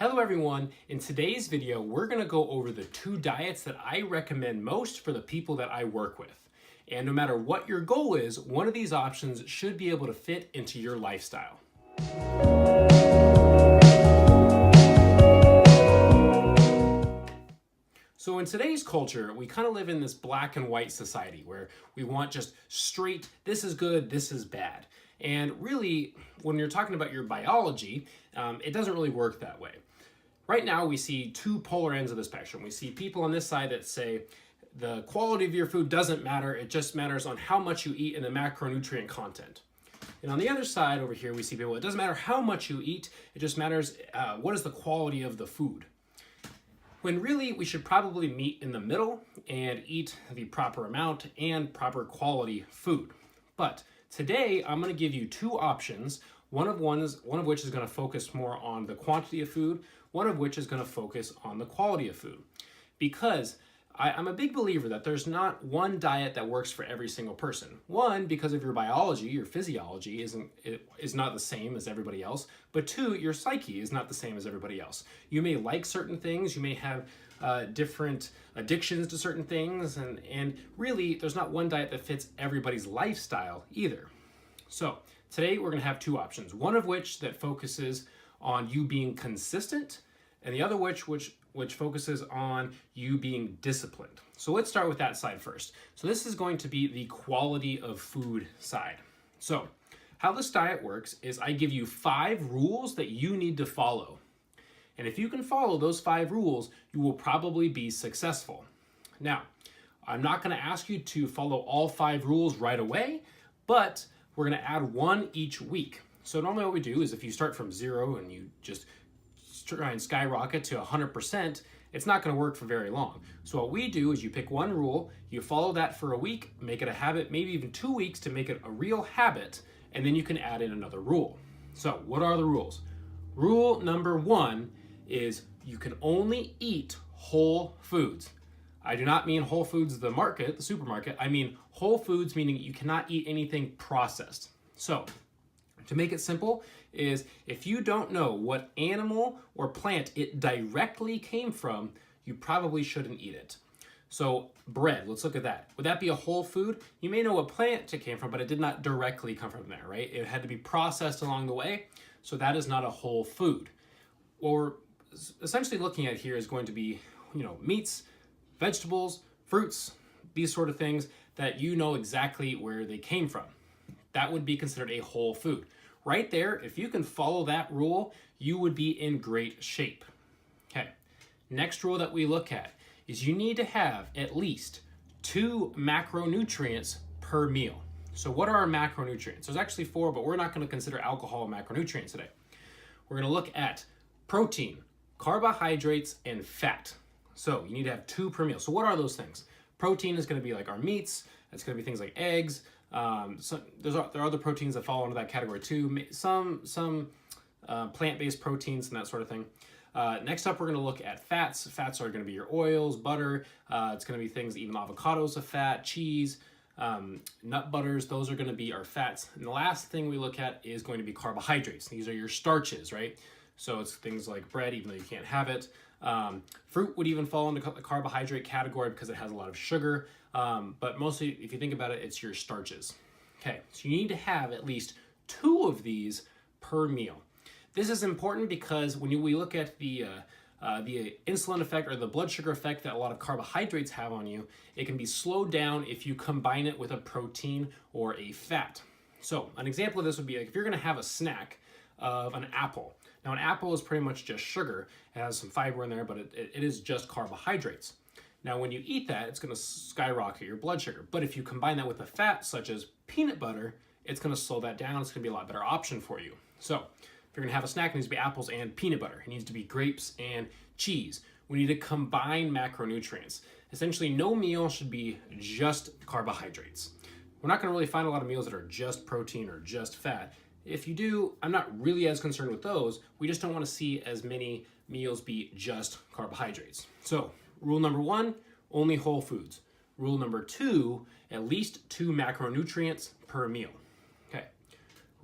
Hello everyone, in today's video we're going to go over the 2 diets that I recommend most for the people that I work with. And no matter what your goal is, one of these options should be able to fit into your lifestyle. So in today's culture, we kind of live in this black and white society where we want just straight, this is good, this is bad. And really, when you're talking about your biology, it doesn't really work that way. Right now, we see 2 polar ends of the spectrum. We see people on this side that say the quality of your food doesn't matter, it just matters on how much you eat and the macronutrient content. And on the other side over here, we see people, it doesn't matter how much you eat, it just matters what is the quality of the food. When really we should probably meet in the middle and eat the proper amount and proper quality food. But today I'm going to give you 2 options, one of which is going to focus more on the quantity of food, one of which is going to focus on the quality of food. Because I'm a big believer that there's not one diet that works for every single person. One, because of your biology, your physiology is not the same as everybody else. But 2, your psyche is not the same as everybody else. You may like certain things, you may have different addictions to certain things, and really there's not one diet that fits everybody's lifestyle either. So today we're going to have 2 options, one of which that focuses on you being consistent, and the other which focuses on you being disciplined. So let's start with that side first. So this is going to be the quality of food side. So how this diet works is I give you 5 rules that you need to follow. And if you can follow those 5 rules, you will probably be successful. Now, I'm not going to ask you to follow all 5 rules right away, but we're going to add 1 each week. So normally what we do is if you start from 0 and you just try and skyrocket to 100%, it's not going to work for very long. So what we do is you pick 1 rule, you follow that for a week, make it a habit, maybe even 2 weeks to make it a real habit, and then you can add in another rule. So what are the rules? Rule number 1 is you can only eat whole foods. I do not mean whole foods the market, the supermarket. I mean whole foods, meaning you cannot eat anything processed. So to make it simple is if you don't know what animal or plant it directly came from, you probably shouldn't eat it. So bread, let's look at that. Would that be a whole food? You may know what plant it came from, but it did not directly come from there, right? It had to be processed along the way, so that is not a whole food. What we're essentially looking at here is going to be, meats, vegetables, fruits, these sort of things that you know exactly where they came from. That would be considered a whole food. Right there, if you can follow that rule, you would be in great shape. Okay, next rule that we look at is you need to have at least 2 macronutrients per meal. So what are our macronutrients? There's actually 4, but we're not going to consider alcohol a macronutrient today. We're going to look at protein, carbohydrates, and fat. So you need to have 2 per meal. So what are those things? Protein is going to be like our meats. It's going to be things like eggs. So there are other proteins that fall into that category too. Some plant-based proteins and that sort of thing. Next up, we're going to look at fats. Fats are going to be your oils, butter. It's going to be things, even avocados of fat, cheese, nut butters. Those are going to be our fats. And the last thing we look at is going to be carbohydrates. These are your starches, right? So it's things like bread, even though you can't have it. Fruit would even fall into the carbohydrate category because it has a lot of sugar. But mostly, if you think about it, it's your starches. Okay, so you need to have at least 2 of these per meal. This is important because when we look at the insulin effect or the blood sugar effect that a lot of carbohydrates have on you, it can be slowed down if you combine it with a protein or a fat. So an example of this would be like if you're going to have a snack of an apple. Now an apple is pretty much just sugar. It has some fiber in there, but it is just carbohydrates. Now when you eat that, it's going to skyrocket your blood sugar. But if you combine that with a fat such as peanut butter, it's going to slow that down. It's going to be a lot better option for you. So if you're going to have a snack, it needs to be apples and peanut butter. It needs to be grapes and cheese. We need to combine macronutrients. Essentially, no meal should be just carbohydrates. We're not going to really find a lot of meals that are just protein or just fat. If you do, I'm not really as concerned with those. We just don't want to see as many meals be just carbohydrates. So rule number 1, only whole foods. Rule number 2, at least 2 macronutrients per meal. Okay.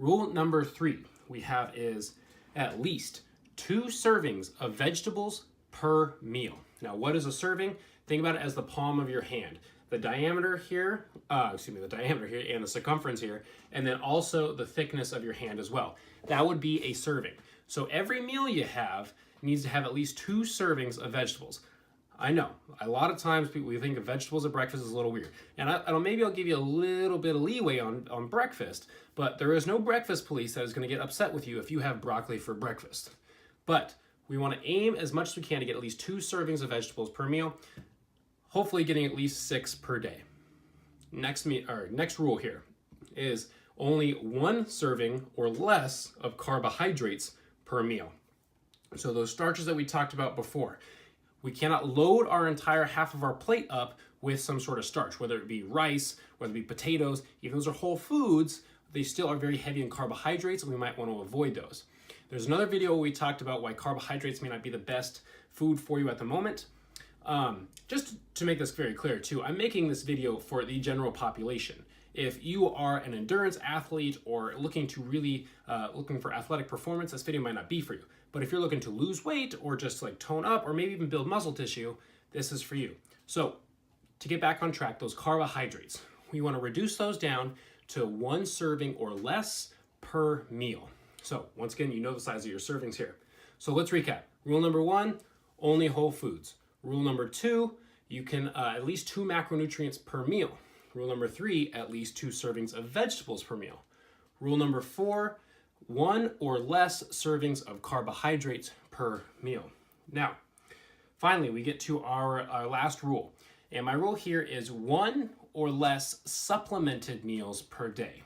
Rule number 3 we have is at least 2 servings of vegetables per meal. Now, what is a serving? Think about it as the palm of your hand. The diameter here, the diameter here and the circumference here, and then also the thickness of your hand as well. That would be a serving. So every meal you have needs to have at least 2 servings of vegetables. I know, a lot of times we think of vegetables at breakfast is a little weird. And maybe I'll give you a little bit of leeway on breakfast, but there is no breakfast police that is going to get upset with you if you have broccoli for breakfast. But we want to aim as much as we can to get at least 2 servings of vegetables per meal, hopefully getting at least 6 per day. Next rule here is only 1 serving or less of carbohydrates per meal. So those starches that we talked about before, we cannot load our entire half of our plate up with some sort of starch, whether it be rice, whether it be potatoes. Even those are whole foods, they still are very heavy in carbohydrates, and we might want to avoid those. There's another video where we talked about why carbohydrates may not be the best food for you at the moment. Just to make this very clear too, I'm making this video for the general population. If you are an endurance athlete or looking to really looking for athletic performance, this video might not be for you. But if you're looking to lose weight or just like tone up or maybe even build muscle tissue, this is for you. So to get back on track, those carbohydrates, we want to reduce those down to 1 serving or less per meal. So once again, you know the size of your servings here. So let's recap. Rule number 1, only whole foods. Rule number 2, you can at least 2 macronutrients per meal. Rule number 3, at least 2 servings of vegetables per meal. Rule number 4, 1 or less servings of carbohydrates per meal. Now, finally, we get to our last rule. And my rule here is 1 or less supplemented meals per day.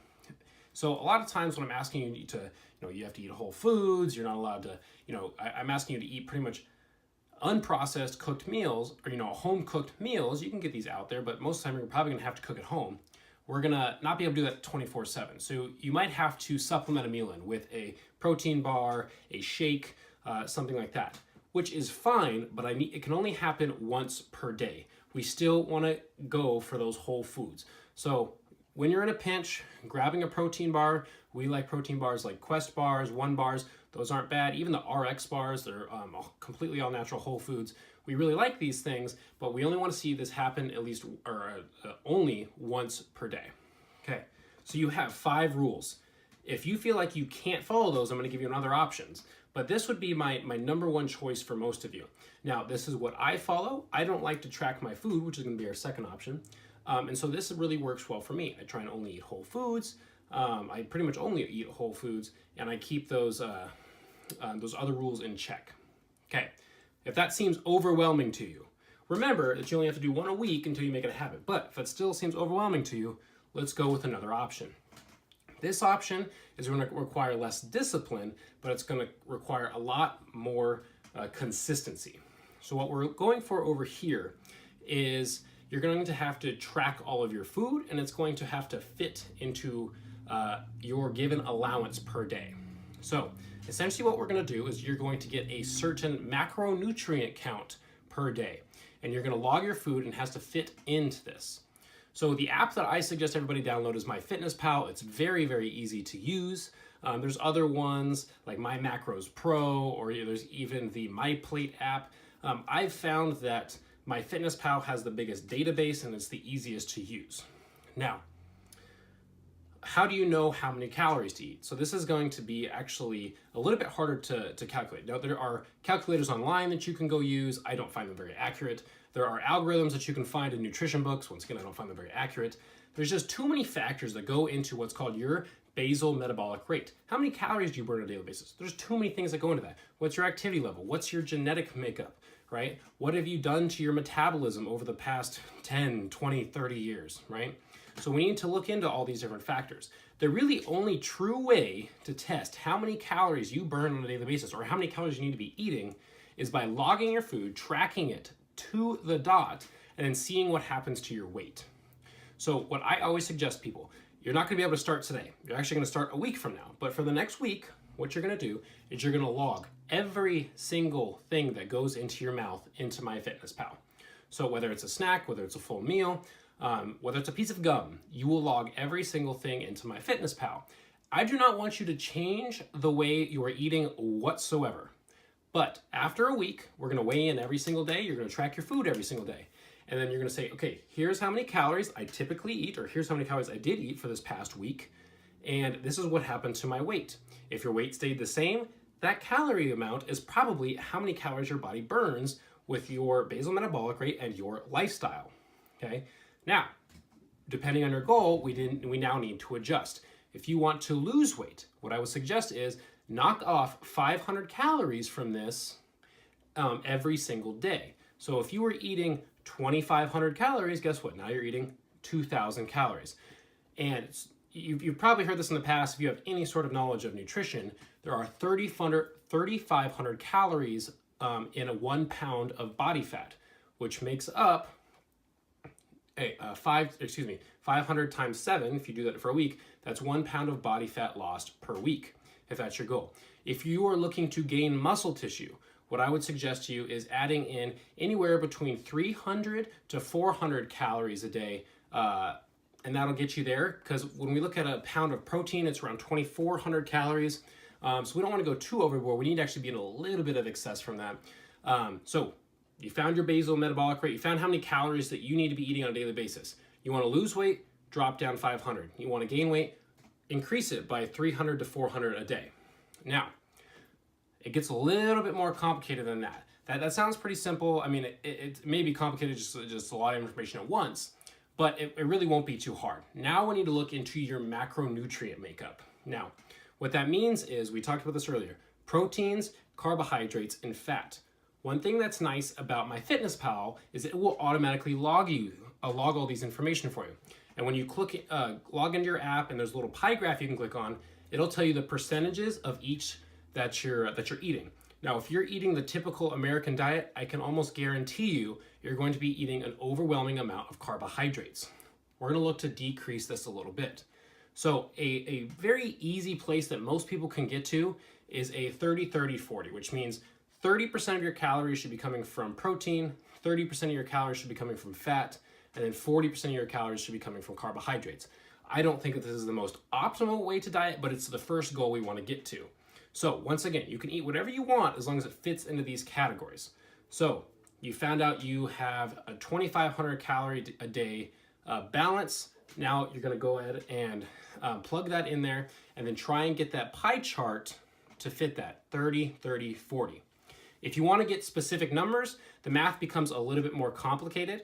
So a lot of times when I'm asking you to, you have to eat whole foods, you're not allowed to, I'm asking you to eat pretty much unprocessed cooked meals or, home cooked meals. You can get these out there, but most of the time you're probably gonna have to cook at home. We're gonna not be able to do that 24/7. So you might have to supplement a meal in with a protein bar, a shake, something like that, which is fine, but it can only happen once per day. We still wanna go for those whole foods. So when you're in a pinch, grabbing a protein bar, we like protein bars like Quest bars, One bars, those aren't bad. Even the RX bars, they're completely all natural whole foods. We really like these things, but we only want to see this happen at least, only once per day. Okay, so you have 5 rules. If you feel like you can't follow those, I'm going to give you other options. But this would be my number 1 choice for most of you. Now, this is what I follow. I don't like to track my food, which is going to be our second option. And so this really works well for me. I try and only eat whole foods. I pretty much only eat whole foods, and I keep those other rules in check. Okay, if that seems overwhelming to you, remember that you only have to do 1 a week until you make it a habit. But if it still seems overwhelming to you, let's go with another option. This option is going to require less discipline, but it's going to require a lot more consistency. So what we're going for over here is you're going to have to track all of your food, and it's going to have to fit into your given allowance per day. So essentially what we're going to do is you're going to get a certain macronutrient count per day, and you're going to log your food and it has to fit into this. So the app that I suggest everybody download is MyFitnessPal. It's very, very easy to use. There's other ones like MyMacros Pro, or there's even the MyPlate app. I've found that MyFitnessPal has the biggest database and it's the easiest to use. Now, how do you know how many calories to eat? So this is going to be actually a little bit harder to calculate. Now, there are calculators online that you can go use. I don't find them very accurate. There are algorithms that you can find in nutrition books. Once again, I don't find them very accurate. There's just too many factors that go into what's called your basal metabolic rate. How many calories do you burn on a daily basis? There's too many things that go into that. What's your activity level? What's your genetic makeup, right? What have you done to your metabolism over the past 10, 20, 30 years, right? So we need to look into all these different factors. The really only true way to test how many calories you burn on a daily basis or how many calories you need to be eating is by logging your food, tracking it to the dot, and then seeing what happens to your weight. So what I always suggest people, you're not going to be able to start today. You're actually going to start a week from now. But for the next week, what you're going to do is you're going to log every single thing that goes into your mouth into MyFitnessPal. So whether it's a snack, whether it's a full meal, whether it's a piece of gum, you will log every single thing into MyFitnessPal. I do not want you to change the way you are eating whatsoever. But after a week, we're going to weigh in every single day. You're going to track your food every single day. And then you're going to say, okay, here's how many calories I typically eat, or here's how many calories I did eat for this past week. And this is what happened to my weight. If your weight stayed the same, that calorie amount is probably how many calories your body burns with your basal metabolic rate and your lifestyle. Okay. Now, depending on your goal, we now need to adjust. If you want to lose weight, what I would suggest is knock off 500 calories from this every single day. So if you were eating 2,500 calories, guess what? Now you're eating 2,000 calories. And you've probably heard this in the past. If you have any sort of knowledge of nutrition, there are 3,500 calories in a 1 pound of body fat, which makes up 500 times 7. If you do that for a week, that's 1 pound of body fat lost per week, if that's your goal. If you are looking to gain muscle tissue, what I would suggest to you is adding in anywhere between 300 to 400 calories a day, and that'll get you there, because when we look at a pound of protein, it's around 2,400 calories. So we don't want to go too overboard. We need to actually be in a little bit of excess from that. So you found your basal metabolic rate. You found how many calories that you need to be eating on a daily basis. You want to lose weight, drop down 500. You want to gain weight, increase it by 300 to 400 a day. Now, it gets a little bit more complicated than that. That sounds pretty simple. I mean, it may be complicated, just a lot of information at once, but it really won't be too hard. Now we need to look into your macronutrient makeup. Now, what that means is, we talked about this earlier, proteins, carbohydrates, and fat. One thing that's nice about MyFitnessPal is it will automatically log all these information for you. And when you log into your app and there's a little pie graph you can click on, it'll tell you the percentages of each that you're eating. Now, if you're eating the typical American diet, I can almost guarantee you're going to be eating an overwhelming amount of carbohydrates. We're going to look to decrease this a little bit. So a very easy place that most people can get to is a 30-30-40, which means 30% of your calories should be coming from protein, 30% of your calories should be coming from fat, and then 40% of your calories should be coming from carbohydrates. I don't think that this is the most optimal way to diet, but it's the first goal we want to get to. So once again, you can eat whatever you want as long as it fits into these categories. So you found out you have a 2,500 calorie a day balance. Now you're going to go ahead and plug that in there and then try and get that pie chart to fit that 30, 30, 40. If you want to get specific numbers, the math becomes a little bit more complicated.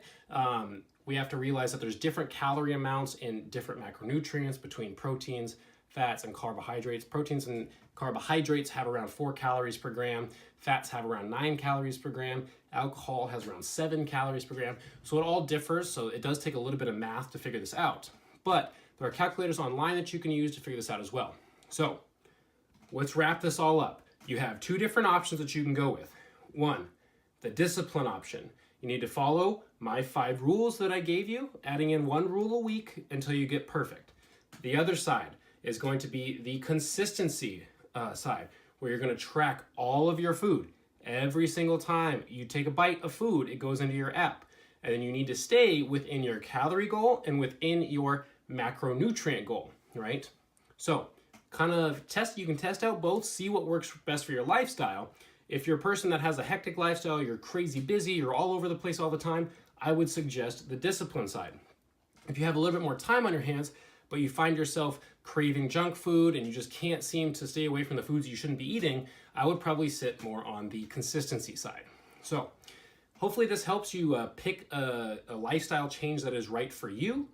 We have to realize that there's different calorie amounts in different macronutrients between proteins, fats, and carbohydrates. Proteins and carbohydrates have around 4 calories per gram. Fats have around 9 calories per gram. Alcohol has around 7 calories per gram. So it all differs, so it does take a little bit of math to figure this out. But there are calculators online that you can use to figure this out as well. So let's wrap this all up. You have 2 different options that you can go with. 1, the discipline option. You need to follow my 5 rules that I gave you, adding in 1 rule a week until you get perfect. The other side is going to be the consistency side, where you're going to track all of your food. Every single time you take a bite of food, it goes into your app. And then you need to stay within your calorie goal and within your macronutrient goal, right? So kind of you can test out both, see what works best for your lifestyle. If you're a person that has a hectic lifestyle, you're crazy busy, you're all over the place all the time, I would suggest the discipline side. If you have a little bit more time on your hands, but you find yourself craving junk food and you just can't seem to stay away from the foods you shouldn't be eating, I would probably sit more on the consistency side. So hopefully this helps you pick a lifestyle change that is right for you.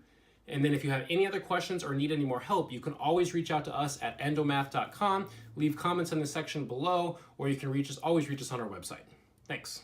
And then if you have any other questions or need any more help, you can always reach out to us at endomath.com, leave comments in the section below, or you can always reach us on our website. Thanks.